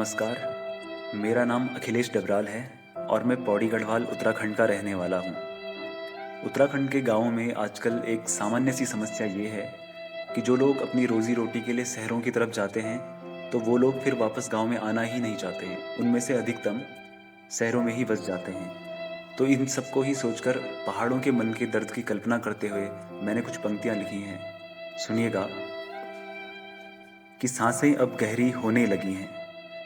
नमस्कार, मेरा नाम अखिलेश डबराल है और मैं पौड़ी गढ़वाल उत्तराखंड का रहने वाला हूँ। उत्तराखंड के गाँवों में आजकल एक सामान्य सी समस्या ये है कि जो लोग अपनी रोज़ी रोटी के लिए शहरों की तरफ जाते हैं, तो वो लोग फिर वापस गाँव में आना ही नहीं चाहते हैं। उनमें से अधिकतम शहरों में ही बस जाते हैं। तो इन सबको ही सोचकर पहाड़ों के मन के दर्द की कल्पना करते हुए मैंने कुछ पंक्तियाँ लिखी हैं। सुनिएगा कि सांसें अब गहरी होने लगी हैं,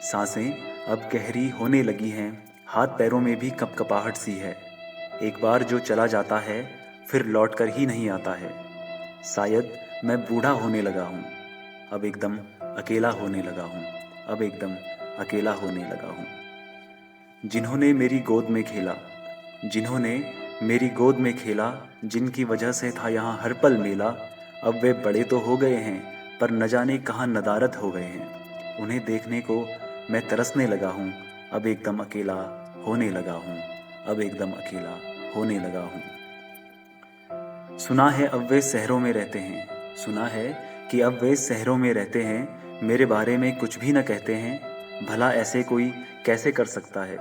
सांसें अब गहरी होने लगी हैं, हाथ पैरों में भी कपकपाहट सी है। एक बार जो चला जाता है फिर लौट कर ही नहीं आता है। शायद मैं बूढ़ा होने लगा हूँ, अब एकदम अकेला होने लगा हूँ, अब एकदम अकेला होने लगा हूँ। जिन्होंने मेरी गोद में खेला, जिन्होंने मेरी गोद में खेला, जिनकी वजह से था यहाँ हर पल मेला, अब वे बड़े तो हो गए हैं पर न जाने कहाँ नदारद हो गए हैं। उन्हें देखने को मैं तरसने लगा हूँ, अब एकदम अकेला होने लगा हूँ, अब एकदम अकेला होने लगा हूँ। सुना है अब वे शहरों में रहते हैं, सुना है कि अब वे शहरों में रहते हैं, मेरे बारे में कुछ भी न कहते हैं। भला ऐसे कोई कैसे कर सकता है,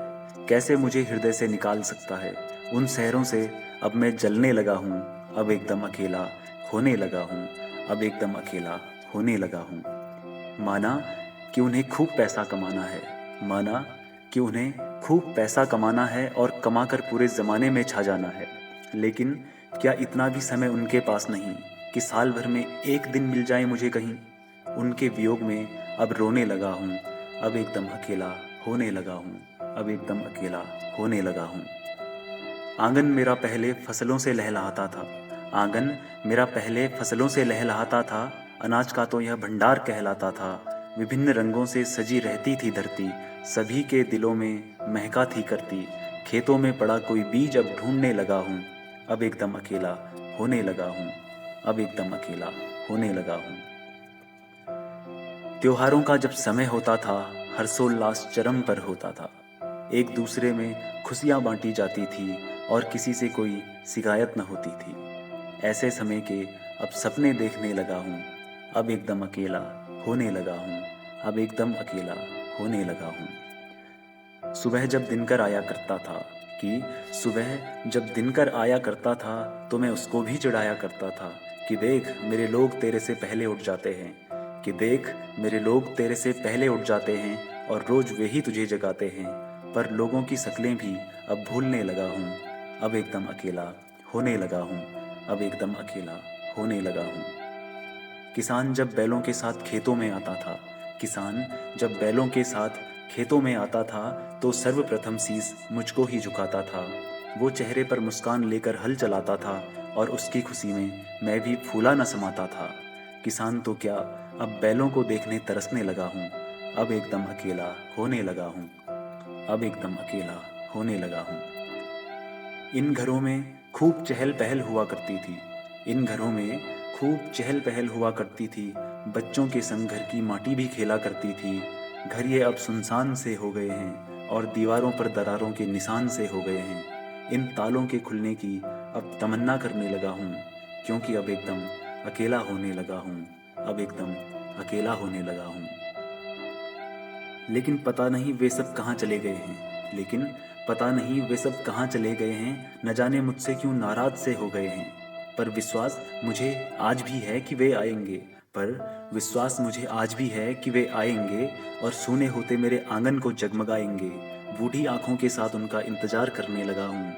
कैसे मुझे हृदय से निकाल सकता है। उन शहरों से अब मैं जलने लगा हूँ, अब एकदम अकेला होने लगा हूँ, अब एकदम अकेला होने लगा हूँ। माना कि उन्हें खूब पैसा कमाना है, माना कि उन्हें खूब पैसा कमाना है और कमाकर पूरे ज़माने में छा जाना है। लेकिन क्या इतना भी समय उनके पास नहीं कि साल भर में एक दिन मिल जाए मुझे कहीं। उनके वियोग में अब रोने लगा हूँ, अब एकदम अकेला होने लगा हूँ, अब एकदम अकेला होने लगा हूँ। आंगन मेरा पहले फसलों से लहलहाता था, आंगन मेरा पहले फसलों से लहलहाता था, अनाज का तो यह भंडार कहलाता था। विभिन्न रंगों से सजी रहती थी धरती, सभी के दिलों में महका थी करती। खेतों में पड़ा कोई बीज अब ढूंढने लगा हूँ, अब एकदम अकेला होने लगा हूँ, अब एकदम अकेला होने लगा हूँ। त्योहारों का जब समय होता था, हर्षोल्लास चरम पर होता था। एक दूसरे में खुशियाँ बांटी जाती थी और किसी से कोई शिकायत न होती थी। ऐसे समय के अब सपने देखने लगा हूँ, अब एकदम अकेला होने लगा हूँ, अब एकदम अकेला होने लगा हूँ। सुबह जब दिनकर आया करता था कि सुबह जब दिनकर आया करता था तो मैं उसको भी चिढ़ाया करता था कि देख मेरे लोग तेरे से पहले उठ जाते हैं, कि देख मेरे लोग तेरे से पहले उठ जाते हैं और रोज वे ही तुझे जगाते हैं। पर लोगों की शक्लें भी अब भूलने लगा हूँ, अब एकदम अकेला होने लगा हूँ, अब एकदम अकेला होने लगा हूँ। किसान जब बैलों के साथ खेतों में आता था, किसान जब बैलों के साथ खेतों में आता था तो सर्वप्रथम शीश मुझको ही झुकाता था। वो चेहरे पर मुस्कान लेकर हल चलाता था और उसकी खुशी में मैं भी फूला न समाता था। किसान तो क्या, अब बैलों को देखने तरसने लगा हूँ, अब एकदम अकेला होने लगा हूँ, अब एकदम अकेला होने लगा हूँ। इन घरों में खूब चहल पहल हुआ करती थी, इन घरों में खूब चहल पहल हुआ करती थी। बच्चों के संग घर की माटी भी खेला करती थी। घर ये अब सुनसान से हो गए हैं और दीवारों पर दरारों के निशान से हो गए हैं। इन तालों के खुलने की अब तमन्ना करने लगा हूँ, क्योंकि अब एकदम अकेला होने लगा हूँ, अब एकदम अकेला होने लगा हूँ। लेकिन पता नहीं वे सब कहाँ चले गए हैं, लेकिन पता नहीं वे सब कहाँ चले गए हैं, न जाने मुझसे क्यों नाराज से हो गए हैं। पर विश्वास मुझे आज भी है कि वे आएंगे, पर विश्वास मुझे आज भी है कि वे आएंगे और सूने होते मेरे आंगन को जगमगाएंगे। बूढ़ी आंखों के साथ उनका इंतजार करने लगा हूँ।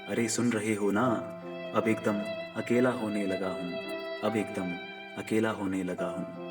अरे सुन रहे हो ना, अब एकदम अकेला होने लगा हूँ, अब एकदम अकेला होने लगा हूँ।